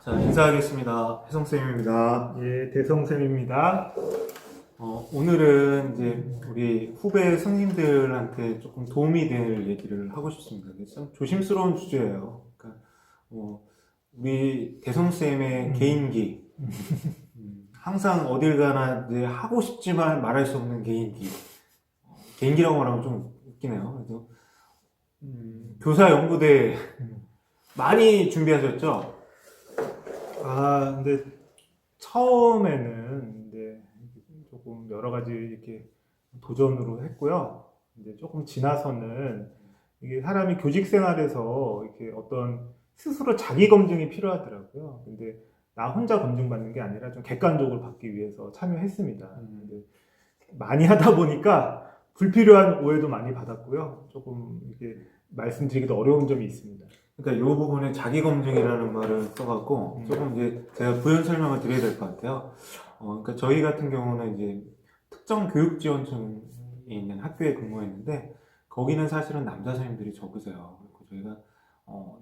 자, 인사하겠습니다. 혜성쌤입니다. 예, 대성쌤입니다. 오늘은 이제 우리 후배 선생님들한테 조금 도움이 될 얘기를 하고 싶습니다. 이게 참 조심스러운 주제예요. 그러니까, 우리 대성쌤의 개인기. 항상 어딜 가나 이제 하고 싶지만 말할 수 없는 개인기. 개인기라고 말하면 좀 웃기네요. 그래서, 교사 연구대 많이 준비하셨죠? 근데 처음에는 이제 조금 여러 가지 이렇게 도전으로 했고요. 이제 조금 지나서는 이게 사람이 교직 생활에서 이렇게 어떤 스스로 자기 검증이 필요하더라고요. 근데 나 혼자 검증받는 게 아니라 좀 객관적으로 받기 위해서 참여했습니다. 근데 많이 하다 보니까 불필요한 오해도 많이 받았고요. 조금 이렇게 말씀드리기도 어려운 점이 있습니다. 그러니까 이 부분에 자기검증이라는 말을 써갖고 조금 이제 제가 부연 설명을 드려야 될 것 같아요. 그러니까 저희 같은 경우는 이제 특정 교육지원청에 있는 학교에 근무했는데 거기는 사실은 남자 선생님들이 적으세요. 그리고 저희가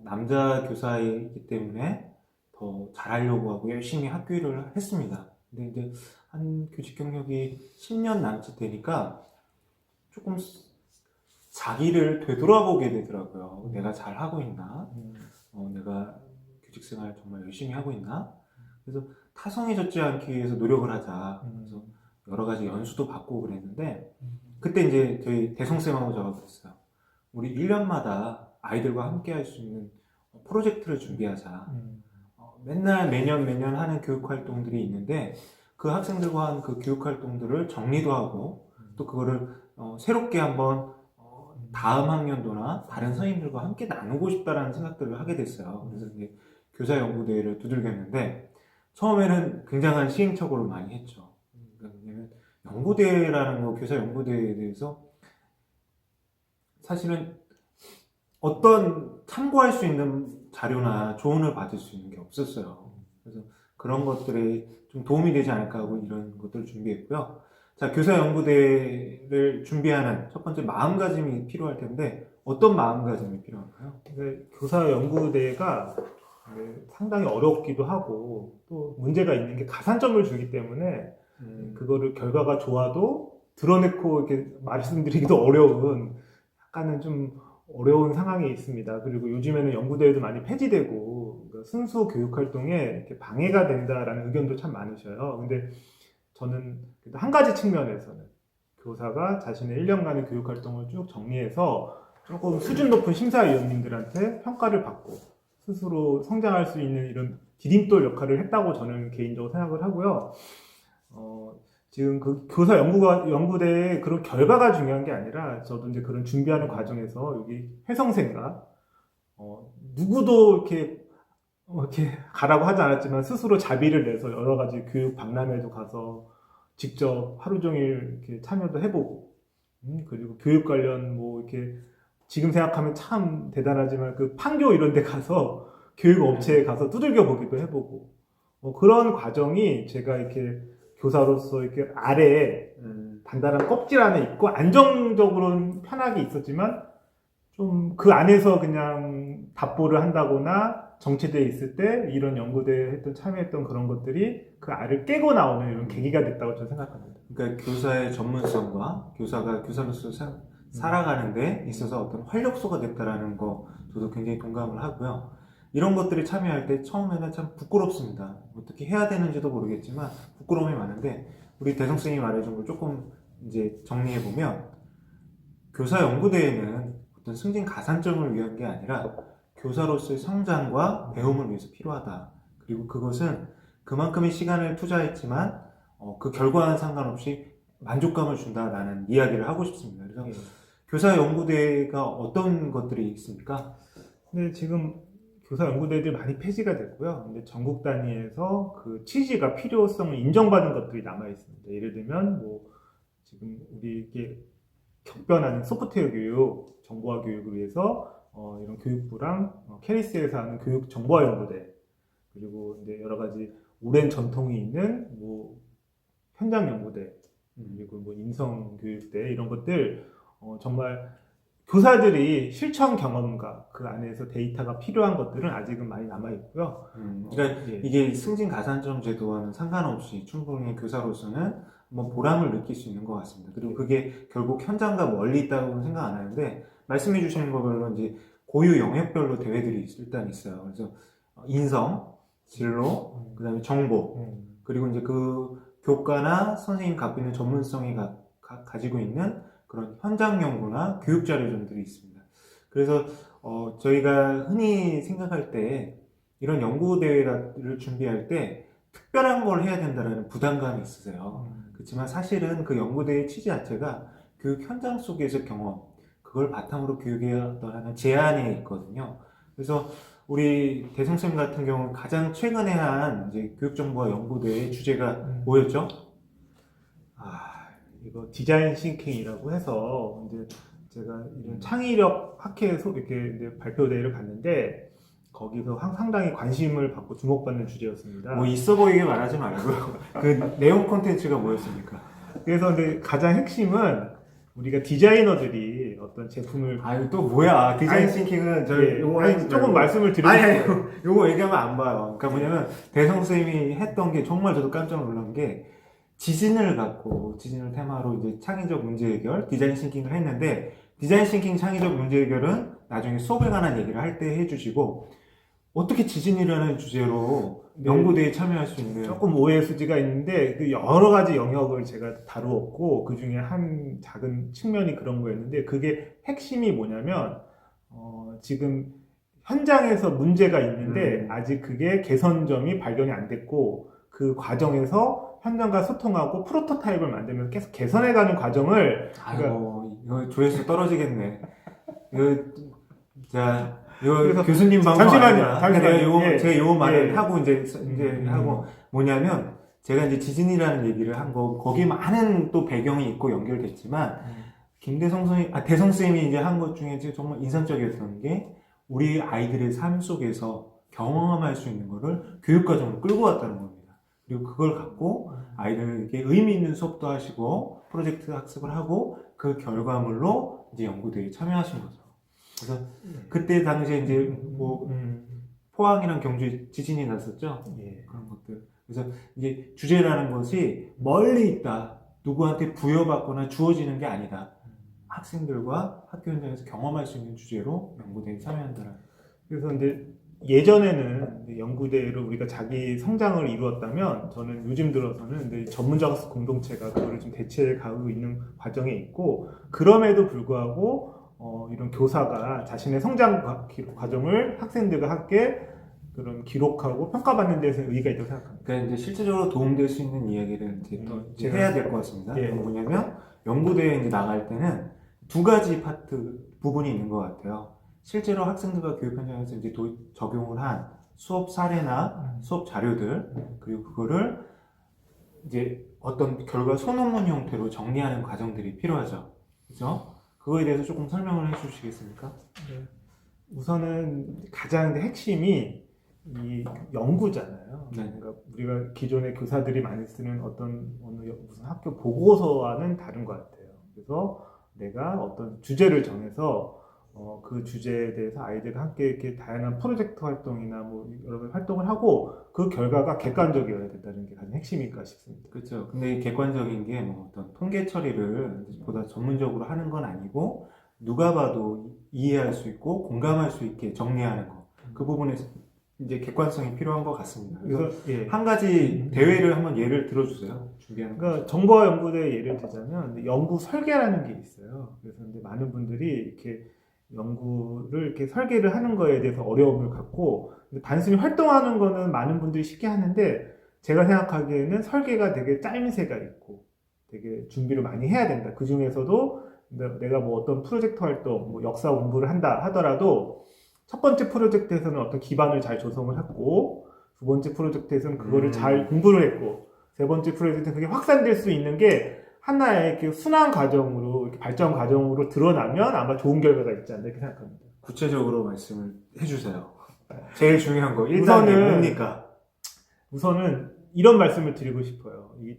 남자 교사이기 때문에 더 잘하려고 하고 열심히 학교 일을 했습니다. 근데 이제 한 교직 경력이 10년 남짓 되니까 조금 자기를 되돌아보게 되더라고요. 내가 잘 하고 있나? 내가 교직 생활 정말 열심히 하고 있나? 그래서 타성해졌지 않기 위해서 노력을 하자. 그래서 여러 가지 연수도 받고 그랬는데, 그때 이제 저희 대성쌤하고 저하고 그랬어요. 우리 1년마다 아이들과 함께 할 수 있는 프로젝트를 준비하자. 맨날 매년 하는 교육 활동들이 있는데, 그 학생들과 한 그 교육 활동들을 정리도 하고, 또 그거를 새롭게 한번 다음 학년도나 다른 선생님들과 함께 나누고 싶다라는 생각들을 하게 됐어요. 그래서 이제 교사 연구대회를 두들겼는데 처음에는 굉장한 시행착오를 많이 했죠. 왜냐면 연구대회라는 거, 교사 연구대회에 대해서 사실은 어떤 참고할 수 있는 자료나 조언을 받을 수 있는 게 없었어요. 그래서 그런 것들이 좀 도움이 되지 않을까 하고 이런 것들을 준비했고요. 자, 교사 연구대를 준비하는 첫 번째 마음가짐이 필요할 텐데 어떤 마음가짐이 필요할까요? 교사 연구대가 상당히 어렵기도 하고 또 문제가 있는 게 가산점을 주기 때문에 그거를 결과가 좋아도 드러내고 이렇게 말씀드리기도 어려운 약간은 좀 어려운 상황이 있습니다. 그리고 요즘에는 연구대회도 많이 폐지되고 그러니까 순수 교육 활동에 이렇게 방해가 된다라는 의견도 참 많으셔요. 근데 저는 한 가지 측면에서는 교사가 자신의 1년간의 교육 활동을 쭉 정리해서 조금 수준 높은 심사위원님들한테 평가를 받고 스스로 성장할 수 있는 이런 디딤돌 역할을 했다고 저는 개인적으로 생각을 하고요. 지금 그 교사 연구대의 그런 결과가 중요한 게 아니라 저도 이제 그런 준비하는 과정에서 여기 회성생과 누구도 이렇게 가라고 하지 않았지만 스스로 자비를 내서 여러 가지 교육 박람회도 가서 직접 하루 종일 이렇게 참여도 해보고 그리고 교육 관련 뭐 이렇게 지금 생각하면 참 대단하지만 그 판교 이런 데 가서 교육 업체에 가서 두들겨 보기도 해보고 그런 과정이 제가 이렇게 교사로서 이렇게 아래에 단단한 껍질 안에 있고 안정적으로는 편하게 있었지만 좀 그 안에서 그냥 답보를 한다거나 정체되어 있을 때 이런 연구대에 했던 참여했던 그런 것들이 그 알을 깨고 나오는 이런 계기가 됐다고 저는 생각합니다. 그러니까 교사의 전문성과 교사가 교사로서 살아가는 데 있어서 어떤 활력소가 됐다라는 거 저도 굉장히 동감을 하고요. 이런 것들이 참여할 때 처음에는 참 부끄럽습니다. 어떻게 해야 되는지도 모르겠지만 부끄러움이 많은데 우리 대성생이 말해준 걸 조금 이제 정리해보면 교사 연구대회는 어떤 승진 가산점을 위한 게 아니라 교사로서의 성장과 배움을 위해서 필요하다. 그리고 그것은 그만큼의 시간을 투자했지만 그 결과와는 상관없이 만족감을 준다라는 이야기를 하고 싶습니다. 그래서 교사 연구대회가 어떤 것들이 있습니까? 근데 지금 교사 연구대회들이 많이 폐지가 됐고요. 근데 전국 단위에서 그 취지가 필요성을 인정받은 것들이 남아 있습니다. 예를 들면 뭐 지금 우리 이게 격변하는 소프트웨어 교육, 정보화 교육을 위해서 이런 교육부랑 캐리스에서 하는 교육 정보화 연구대 그리고 이제 여러 가지 오랜 전통이 있는 뭐 현장 연구대 그리고 뭐 인성 교육대 이런 것들 정말 교사들이 실천 경험과 그 안에서 데이터가 필요한 것들은 아직은 많이 남아 있고요. 그러니까 예. 이게 승진 가산점 제도와는 상관없이 충분히 교사로서는 뭐 보람을 느낄 수 있는 것 같습니다. 그리고 그게 결국 현장과 멀리 있다고는 생각 안 하는데 말씀해 주시는 거별로 이제 고유 영역별로 대회들이 일단 있어요. 그래서 인성, 진로, 그다음에 정보, 그리고 이제 그 교과나 선생님 갖고 있는 전문성이 가지고 있는 그런 현장 연구나 교육 자료점들이 있습니다. 그래서 저희가 흔히 생각할 때 이런 연구 대회를 준비할 때 특별한 걸 해야 된다는 부담감이 있으세요. 그렇지만 사실은 그 연구 대회 취지 자체가 교육 현장 속에서 경험, 그걸 바탕으로 교육에 어떤 하는 제안이 있거든요. 그래서 우리 대성쌤 같은 경우는 가장 최근에 한 이제 교육정보와 연구대회 주제가 뭐였죠? 이거 디자인 싱킹이라고 해서 이제 제가 이런 창의력 학회에서 이렇게 이제 발표 대회를 봤는데 거기서 상당히 관심을 받고 주목받는 주제였습니다. 뭐 있어 보이게 말하지 말고요. 그 내용 콘텐츠가 뭐였습니까? 그래서 근데 가장 핵심은 우리가 디자이너들이 어떤 제품을 아유 또 뭐야 디자인 아니, 싱킹은 예, 조금 말씀을 드리고 아니 싶어요. 요거 얘기하면 안 봐요. 그러니까 뭐냐면 대성쌤이 했던 게 정말 저도 깜짝 놀란 게 지진을 테마로 이제 창의적 문제 해결, 디자인 싱킹을 했는데 디자인 싱킹 창의적 문제 해결은 나중에 수업에 관한 얘기를 할 때 해주시고 어떻게 지진이라는 주제로 연구대회에 참여할 수 있는 조금 오해 소지가 있는데 그 여러 가지 영역을 제가 다루었고 그 중에 한 작은 측면이 그런 거였는데 그게 핵심이 뭐냐면 지금 현장에서 문제가 있는데 아직 그게 개선점이 발견이 안 됐고 그 과정에서 현장과 소통하고 프로토타입을 만들면서 계속 개선해가는 과정을 아이고 이거 조회수 떨어지겠네. 이거 자 이거 그래서 교수님 방송 잠시만요. 아니야. 잠시만요. 내가 요거 예. 제가 요 말을 예. 하고 이제 하고 뭐냐면 제가 이제 지진이라는 얘기를 한 거 거기에 많은 또 배경이 있고 연결됐지만 대성 쌤이 이제 한 것 중에 정말 인상적이었던 게 우리 아이들의 삶 속에서 경험할 수 있는 거를 교육과정으로 끌고 왔다는 겁니다. 그리고 그걸 갖고 아이들에게 의미 있는 수업도 하시고 프로젝트 학습을 하고 그 결과물로 이제 연구대회에 참여하신 거죠. 그래서 그때 당시에 이제 뭐 포항이랑 경주에 지진이 났었죠. 예. 그런 것들. 그래서 이제 주제라는 것이 멀리 있다. 누구한테 부여받거나 주어지는 게 아니다. 학생들과 학교 현장에서 경험할 수 있는 주제로 연구대회에 참여한다는. 그래서 이제 예전에는 연구대회로 우리가 자기 성장을 이루었다면 저는 요즘 들어서는 이제 전문적 학습 공동체가 그거를 좀 대체해 가고 있는 과정에 있고 그럼에도 불구하고 이런 교사가 자신의 성장 과정을 학생들과 함께 그런 기록하고 평가받는 데서 의의가 있다고 생각합니다. 그러니까 이제 실질적으로 도움될 수 있는 이야기를 이제 또 제가 해야 될 것 같습니다. 예. 그건 뭐냐면 연구대회에 이제 나갈 때는 두 가지 부분이 있는 것 같아요. 실제로 학생들과 교육 현장에서 이제 적용을 한 수업 사례나 수업 자료들 그리고 그거를 이제 어떤 결과 소논문 형태로 정리하는 과정들이 필요하죠. 그죠? 그거에 대해서 조금 설명을 해주시겠습니까? 네. 우선은 가장 핵심이 이 연구잖아요. 네. 그러니까 우리가 기존의 교사들이 많이 쓰는 무슨 학교 보고서와는 다른 것 같아요. 그래서 내가 어떤 주제를 정해서 그 주제에 대해서 아이들과 함께 이렇게 다양한 프로젝트 활동이나 뭐 여러 가지 활동을 하고 그 결과가 객관적이어야 된다는 게 가장 핵심일까 싶습니다. 그렇죠. 근데 이 객관적인 게 뭐 어떤 통계 처리를 보다 전문적으로 하는 건 아니고 누가 봐도 이해할 수 있고 공감할 수 있게 정리하는 거. 그 부분에서 이제 객관성이 필요한 것 같습니다. 그래서 예. 한 가지 대회를 한번 예를 들어주세요. 준비하는 거. 그러니까 정보화 연구대 예를 들자면 연구 설계라는 게 있어요. 그래서 이제 많은 분들이 이렇게 연구를 이렇게 설계를 하는 거에 대해서 어려움을 갖고 단순히 활동하는 거는 많은 분들이 쉽게 하는데 제가 생각하기에는 설계가 되게 짜임새가 있고 되게 준비를 많이 해야 된다. 그 중에서도 내가 뭐 어떤 프로젝트 활동, 뭐 역사 공부를 한다 하더라도 첫 번째 프로젝트에서는 어떤 기반을 잘 조성을 했고 두 번째 프로젝트에서는 그거를 잘 공부를 했고 세 번째 프로젝트는 그게 확산될 수 있는 게 하나의 이렇게 순환 과정으로 이렇게 발전 과정으로 드러나면 아마 좋은 결과가 있지 않나 이렇게 생각합니다. 구체적으로 말씀을 해주세요. 제일 중요한 거 1단계 우선은 뭡니까? 우선은 이런 말씀을 드리고 싶어요. 이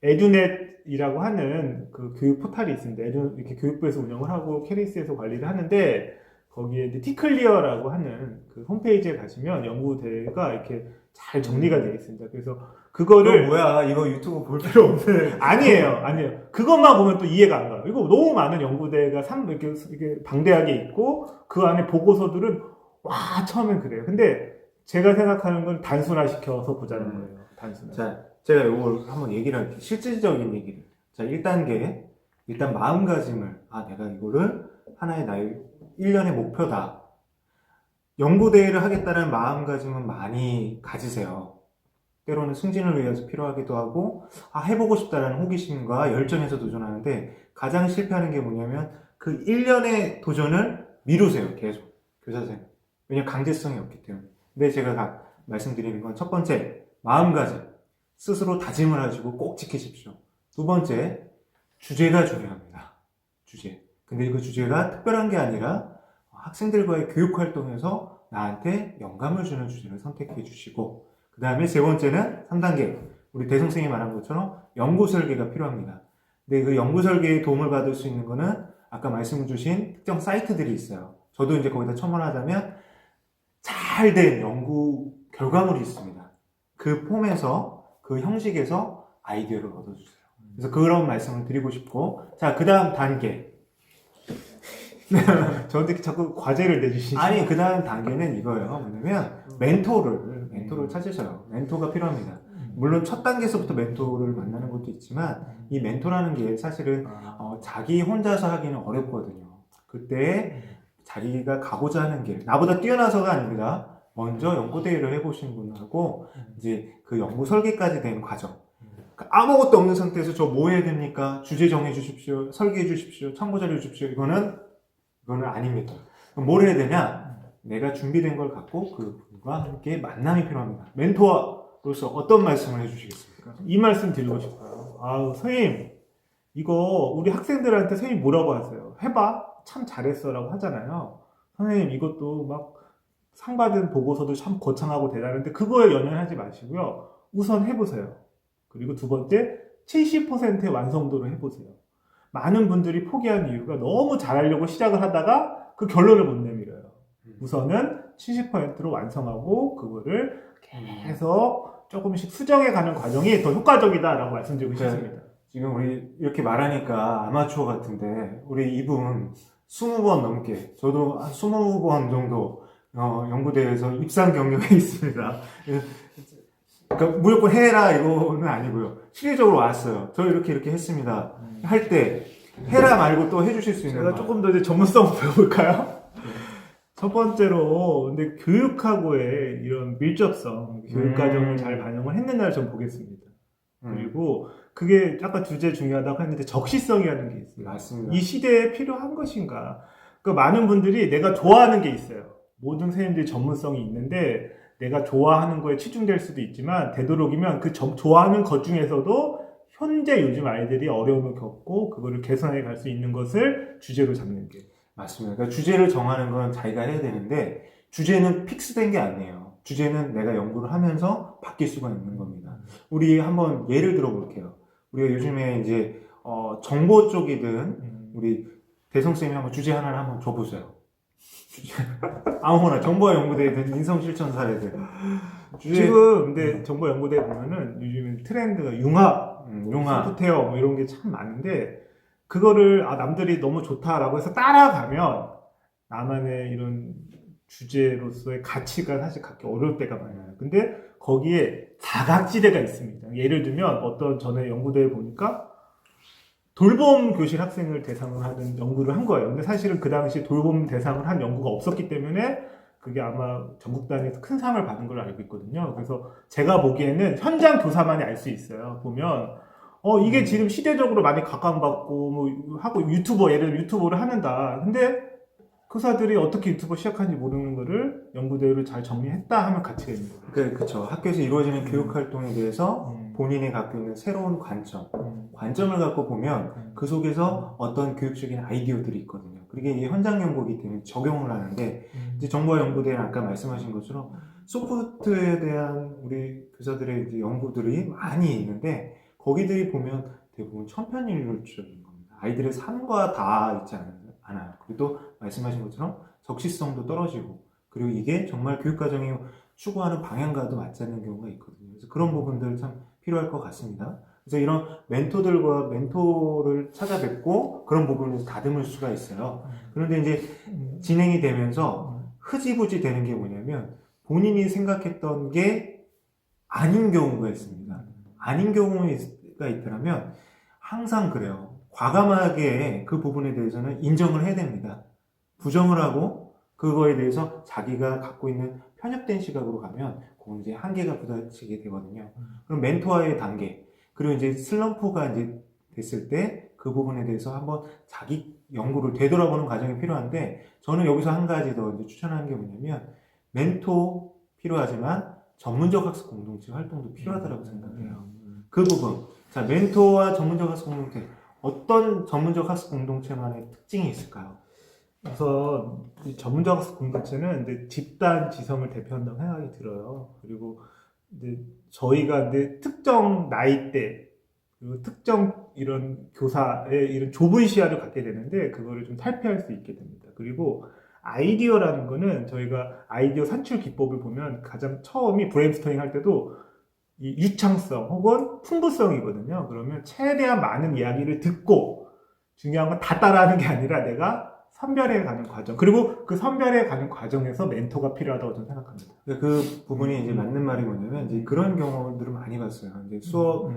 에듀넷이라고 하는 그 교육 포탈이 있습니다. 이렇게 교육부에서 운영을 하고 캐리스에서 관리를 하는데 거기에 이제 티클리어라고 하는 그 홈페이지에 가시면 연구대가 이렇게 잘 정리가 되어 있습니다. 그래서 그거를 이거 뭐야? 이거 유튜브 볼 필요 없는. 아니에요. 그것만 보면 또 이해가 안 가요. 이거 너무 많은 연구대가 이렇게 방대하게 있고 그 안에 보고서들은 와 처음엔 그래요. 근데 제가 생각하는 건 단순화시켜서 보자는 거예요. 단순화. 자, 제가 이걸 한번 얘기를 할게요. 실질적인 얘기를. 자, 1단계. 일단 마음가짐을, 내가 이거를 하나의 나의 1년의 목표다. 연구대회를 하겠다는 마음가짐은 많이 가지세요. 때로는 승진을 위해서 필요하기도 하고, 해보고 싶다는 호기심과 열정에서 도전하는데, 가장 실패하는 게 뭐냐면, 그 1년의 도전을 미루세요, 계속. 교사선생님. 왜냐면 강제성이 없기 때문에. 근데 제가 말씀드리는 건 첫 번째, 마음가짐. 스스로 다짐을 하시고 꼭 지키십시오. 두 번째, 주제가 중요합니다. 주제. 근데 그 주제가 특별한 게 아니라 학생들과의 교육 활동에서 나한테 영감을 주는 주제를 선택해 주시고, 그 다음에 세 번째는 3단계. 우리 대성생이 말한 것처럼 연구 설계가 필요합니다. 근데 그 연구 설계에 도움을 받을 수 있는 거는 아까 말씀 주신 특정 사이트들이 있어요. 저도 이제 거기다 첨언하자면 잘 된 연구 결과물이 있습니다. 그 폼에서, 그 형식에서 아이디어를 얻어주세요. 그래서 그런 말씀을 드리고 싶고, 자, 그 다음 단계. 저한테 자꾸 과제를 내주시죠. 아니, 그 다음 단계는 이거예요. 뭐냐면, 멘토를 찾으셔요. 멘토가 필요합니다. 물론 첫 단계에서부터 멘토를 만나는 것도 있지만, 이 멘토라는 게 사실은, 자기 혼자서 하기는 어렵거든요. 그때 자기가 가고자 하는 길, 나보다 뛰어나서가 아닙니다. 먼저 연구대회를 해보신 분하고, 이제 그 연구 설계까지 된 과정. 아무것도 없는 상태에서 저 뭐 해야 됩니까? 주제 정해 주십시오. 설계해 주십시오. 참고 자료 주십시오. 이거는 아닙니다. 그럼 뭘 해야 되냐? 내가 준비된 걸 갖고 그분과 함께 만남이 필요합니다. 멘토로서 어떤 말씀을 해주시겠습니까? 이 말씀 드리고 싶어요. 선생님, 이거 우리 학생들한테 선생님 뭐라고 하세요? 해봐. 참 잘했어. 라고 하잖아요. 선생님, 이것도 막 상 받은 보고서도 참 거창하고 대단한데 그거에 연연하지 마시고요. 우선 해보세요. 그리고 두 번째, 70%의 완성도로 해보세요. 많은 분들이 포기한 이유가 너무 잘하려고 시작을 하다가 그 결론을 못 내밀어요. 우선은 70%로 완성하고 그거를 계속 조금씩 수정해가는 과정이 더 효과적이다라고 말씀드리고 싶습니다. 지금 우리 이렇게 말하니까 아마추어 같은데 우리 이분 20번 넘게, 저도 한 20번 정도 연구대회에서 입상 경력이 있습니다. 그러니까 무조건 해라 이거는 아니고요. 실질적으로 왔어요. 저 이렇게 했습니다. 할 때 해라 말고 또 해주실 수 있는 제가 조금 더 이제 전문성 배워볼까요? 첫 번째로 근데 교육하고의 이런 밀접성, 교육과정을 잘 반영을 했느냐를 좀 보겠습니다. 그리고 그게 아까 주제 중요하다고 했는데 적시성이라는 게 있어요. 맞습니다. 이 시대에 필요한 것인가? 그러니까 많은 분들이 내가 좋아하는 게 있어요. 모든 선생님들이 전문성이 있는데 내가 좋아하는 거에 치중될 수도 있지만 되도록이면 그 좋아하는 것 중에서도 현재 요즘 아이들이 어려움을 겪고 그거를 개선해 갈 수 있는 것을 주제로 잡는 게 맞습니다. 그러니까 주제를 정하는 건 자기가 해야 되는데 주제는 픽스된 게 아니에요. 주제는 내가 연구를 하면서 바뀔 수가 있는 겁니다. 우리 한번 예를 들어 볼게요. 우리가 요즘에 이제 정보 쪽이든 우리 대성쌤이 한번 주제 하나를 한번 줘보세요. 아무거나 정보와 연구대든 인성 실천 사례들. 지금 근데 정보 연구대 보면은 요즘 트렌드가 융합, 융합, 소프트웨어 뭐 이런 게 참 많은데 그거를 남들이 너무 좋다라고 해서 따라가면 나만의 이런 주제로서의 가치가 사실 갖기 어려울 때가 많아요. 근데 거기에 사각지대가 있습니다. 예를 들면 어떤 전에 연구대에 보니까 돌봄 교실 학생을 대상으로 하는 연구를 한 거예요. 근데 사실은 그 당시 돌봄 대상을 한 연구가 없었기 때문에 그게 아마 전국 단위에서 큰 상을 받은 걸로 알고 있거든요. 그래서 제가 보기에는 현장 교사만이 알 수 있어요. 보면 이게 지금 시대적으로 많이 각광받고 뭐 하고 유튜버 예를 들어 유튜버를 하는다. 근데 교사들이 어떻게 유튜버 시작하는지 모르는 거를 연구대회로 잘 정리했다 하면 가치가 있는 거예요. 그렇죠. 학교에서 이루어지는 교육 활동에 대해서 본인이 갖고 있는 새로운 관점을 갖고 보면 그 속에서 어떤 교육적인 아이디어들이 있거든요. 그게 이제 현장 연구이기 때문에 적용을 하는데 이제 정보와 연구대회는 아까 말씀하신 것처럼 소프트에 대한 우리 교사들의 이제 연구들이 많이 있는데 거기들이 보면 대부분 천편일률적인 겁니다. 아이들의 삶과 다 있지 않아요. 그리고 또 말씀하신 것처럼 적시성도 떨어지고, 그리고 이게 정말 교육과정이 추구하는 방향과도 맞지 않는 경우가 있거든요. 그래서 그런 부분들 참 필요할 것 같습니다. 그래서 이런 멘토들과 멘토를 찾아뵙고 그런 부분에서 다듬을 수가 있어요. 그런데 이제 진행이 되면서 흐지부지 되는 게 뭐냐면 본인이 생각했던 게 아닌 경우가 있습니다. 아닌 경우가 있더라면 항상 그래요. 과감하게 그 부분에 대해서는 인정을 해야 됩니다. 부정을 하고 그거에 대해서 자기가 갖고 있는 편협된 시각으로 가면 그건 이제 한계가 부딪히게 되거든요. 그럼 멘토와의 단계, 그리고 이제 슬럼프가 이제 됐을 때 그 부분에 대해서 한번 자기 연구를 되돌아보는 과정이 필요한데, 저는 여기서 한 가지 더 이제 추천하는 게 뭐냐면 멘토 필요하지만 전문적 학습 공동체 활동도 필요하다고 생각해요. 그 부분. 자, 멘토와 전문적 학습 공동체. 어떤 전문적 학습 공동체만의 특징이 있을까요? 우선 이 전문적 학습 공동체는 이제 집단 지성을 대표한다고 생각이 들어요. 그리고 이제 저희가 이제 특정 나이대 그리고 특정 이런 교사의 이런 좁은 시야를 갖게 되는데 그거를 좀 탈피할 수 있게 됩니다. 그리고 아이디어라는 거는 저희가 아이디어 산출 기법을 보면 가장 처음이 브레인스토밍 할 때도 이 유창성 혹은 풍부성이거든요. 그러면 최대한 많은 이야기를 듣고 중요한 건 다 따라하는 게 아니라 내가 선별해 가는 과정. 그리고 그 선별해 가는 과정에서 멘토가 필요하다고 저는 생각합니다. 그 부분이 이제 맞는 말이 뭐냐면 이제 그런 경우들을 많이 봤어요. 이제 수업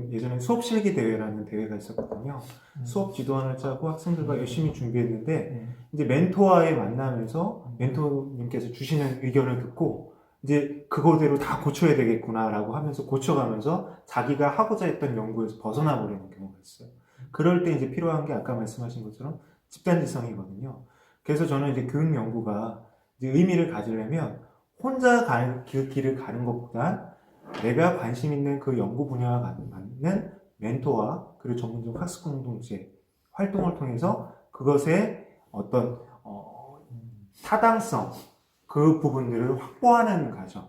예전에 수업 실기 대회라는 대회가 있었거든요. 수업 지도안을 짜고 학생들과 열심히 준비했는데 이제 멘토와의 만남에서 멘토님께서 주시는 의견을 듣고 이제 그거대로 다 고쳐야 되겠구나라고 하면서 고쳐가면서 자기가 하고자 했던 연구에서 벗어나 버리는 경우가 있어요. 그럴 때 이제 필요한 게 아까 말씀하신 것처럼 집단지성이거든요. 그래서 저는 이제 교육 연구가 이제 의미를 가지려면 혼자 그 길을 가는 것보다 내가 관심 있는 그 연구 분야와 맞는 멘토와 그리고 전문적 학습 공동체 활동을 통해서 그것의 어떤 타당성 그 부분들을 확보하는 과정,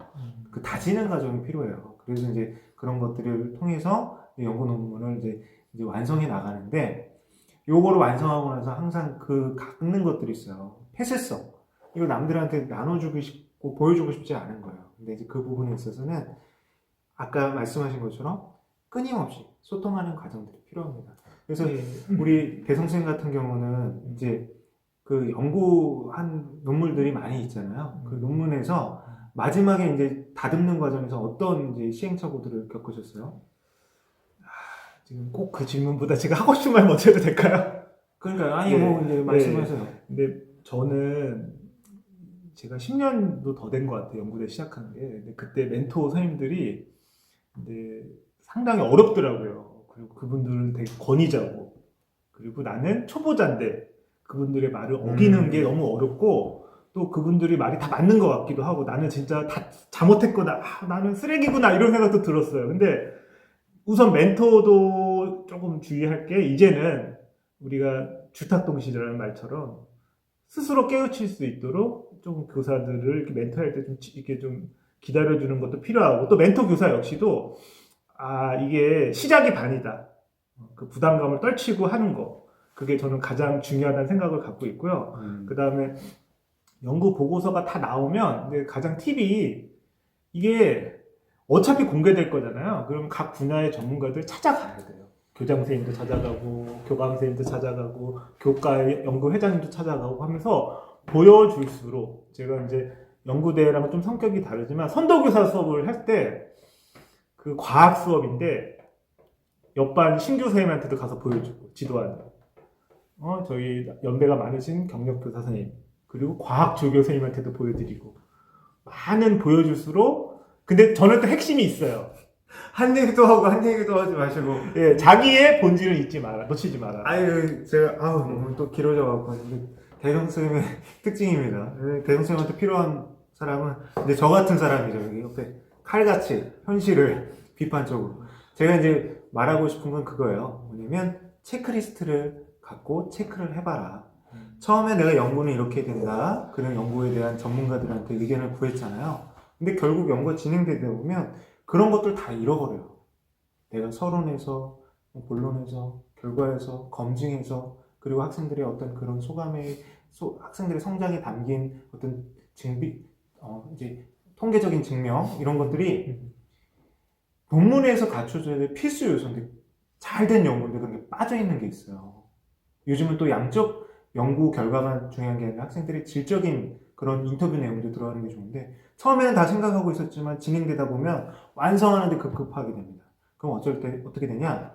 그 다지는 과정이 필요해요. 그래서 이제 그런 것들을 통해서 연구 논문을 이제 완성해 나가는데, 요거를 완성하고 나서 항상 그 갖는 것들이 있어요. 폐쇄성. 이거 남들한테 나눠주고 싶고 보여주고 싶지 않은 거예요. 근데 이제 그 부분에 있어서는 아까 말씀하신 것처럼 끊임없이 소통하는 과정들이 필요합니다. 그래서 우리 대성쌤 같은 경우는 이제 그 연구한 논문들이 많이 있잖아요. 그 논문에서 마지막에 이제 다듬는 과정에서 어떤 이제 시행착오들을 겪으셨어요? 지금 꼭 그 질문보다 제가 하고 싶은 말 먼저 해도 될까요? 그러니까 아니 뭐 이제 말씀하세요. 근데 저는 제가 10년도 더 된 것 같아요. 연구대 시작한 게. 근데 그때 멘토 선생님들이 근데 상당히 어렵더라고요. 그리고 그분들은 되게 권위자고, 그리고 나는 초보자인데 그분들의 말을 어기는 게 너무 어렵고, 또 그분들이 말이 다 맞는 것 같기도 하고, 나는 진짜 다 잘못했구나, 나는 쓰레기구나 이런 생각도 들었어요. 근데 우선 멘토도 조금 주의할 게, 이제는 우리가 주탁동실이라는 말처럼 스스로 깨우칠 수 있도록 좀 교사들을 이렇게 멘토할 때 좀 이렇게 좀 기다려주는 것도 필요하고, 또 멘토 교사 역시도 이게 시작이 반이다. 그 부담감을 떨치고 하는 거. 그게 저는 가장 중요하다는 생각을 갖고 있고요. 그 다음에 연구 보고서가 다 나오면 이제 가장 팁이, 이게 어차피 공개될 거잖아요. 그럼 각 분야의 전문가들 찾아가야 돼요. 교장 선생님도 찾아가고, 교감 선생님도 찾아가고, 교과의 연구회장님도 찾아가고 하면서 보여줄수록, 제가 이제 연구대랑은 좀 성격이 다르지만 선도교사 수업을 할 때 그 과학 수업인데 옆반 신규 선생님한테도 가서 보여주고, 지도하는 저희 연배가 많으신 경력교사 선생님, 그리고 과학 조교 선생님한테도 보여드리고, 많은 보여줄수록. 근데 저는 또 핵심이 있어요. 한 얘기도 하고 한 얘기도 하지 마시고. 예, 자기의 본질을 잊지 마라, 놓치지 마라. 아유, 제가 너무 또 길어져갖고 대성쌤의 특징입니다. 대성쌤한테 필요한 사람은 이제 저 같은 사람이죠. 여기 옆에 칼같이 현실을 비판적으로. 제가 이제 말하고 싶은 건 그거예요. 뭐냐면 체크리스트를 갖고 체크를 해봐라. 처음에 내가 연구는 이렇게 된다. 그런 연구에 대한 전문가들한테 의견을 구했잖아요. 근데 결국 연구가 진행되다 보면 그런 것들 다 잃어버려요. 내가 서론에서, 본론에서, 결과에서, 검증에서, 그리고 학생들의 어떤 그런 학생들의 성장에 담긴 어떤 이제 통계적인 증명, 이런 것들이 논문에서 갖춰져야 될 필수 요소인데, 잘 된 연구인데, 근데 빠져있는 게 있어요. 요즘은 또 양적 연구 결과만 중요한 게 아니라 학생들의 질적인 그런 인터뷰 내용도 들어가는 게 좋은데, 처음에는 다 생각하고 있었지만 진행되다 보면 완성하는데 급급하게 됩니다. 그럼 어떻게 되냐?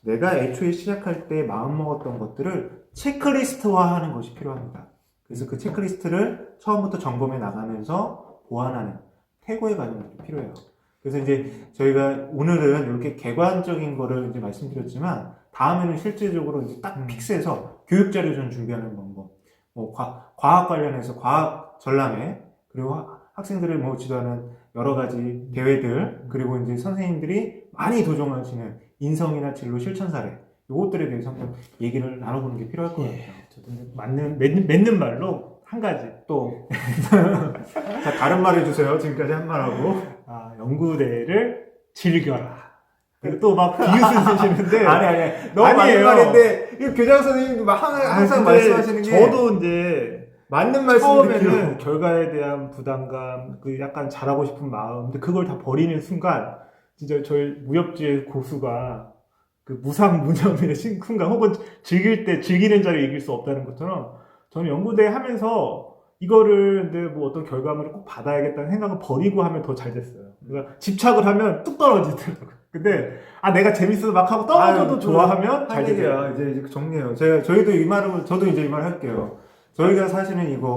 내가 애초에 시작할 때 마음먹었던 것들을 체크리스트화하는 것이 필요합니다. 그래서 그 체크리스트를 처음부터 점검해 나가면서 보완하는 퇴고의 과정이 필요해요. 그래서 이제 저희가 오늘은 이렇게 객관적인 거를 이제 말씀드렸지만, 다음에는 실제적으로 이제 딱 픽스해서 교육 자료 좀 준비하는 방법, 뭐 과학 관련해서 과학 전람회, 그리고 학생들을 뭐 지도하는 여러 가지 대회들, 그리고 이제 선생님들이 많이 도전하시는 인성이나 진로 실천 사례, 이것들에 대해서 한번 얘기를 나눠보는 게 필요할 것 같아요. 저도 맺는 말로 한 가지 또 자, 다른 말 해주세요. 지금까지 한 말하고. 연구대를 즐겨라. 그리고 또 막 비웃음 쓰시는데 아니. 너무 아니에요. 맞는 말인데, 이거 교장 선생님도 막 항상 근데 말씀하시는 게. 저도 이제 맞는 말씀 처음에는 결과에 대한 부담감, 그 약간 잘하고 싶은 마음, 근데 그걸 다 버리는 순간 진짜 저희 무협지의 고수가 그 무상무념의 순간, 혹은 즐기는 자를 이길 수 없다는 것처럼, 저는 연구대 하면서 이거를 근데 뭐 어떤 결과물을 꼭 받아야겠다는 생각을 버리고 하면 더 잘 됐어요. 그러니까 집착을 하면 뚝 떨어지더라고요. 근데 내가 재밌어서 막 하고 떨어져도 좋아하면 잘 할 얘기야. 되더라고요. 이제 정리해요. 저도 이제 이 말 할게요. 저희가 사실은 이거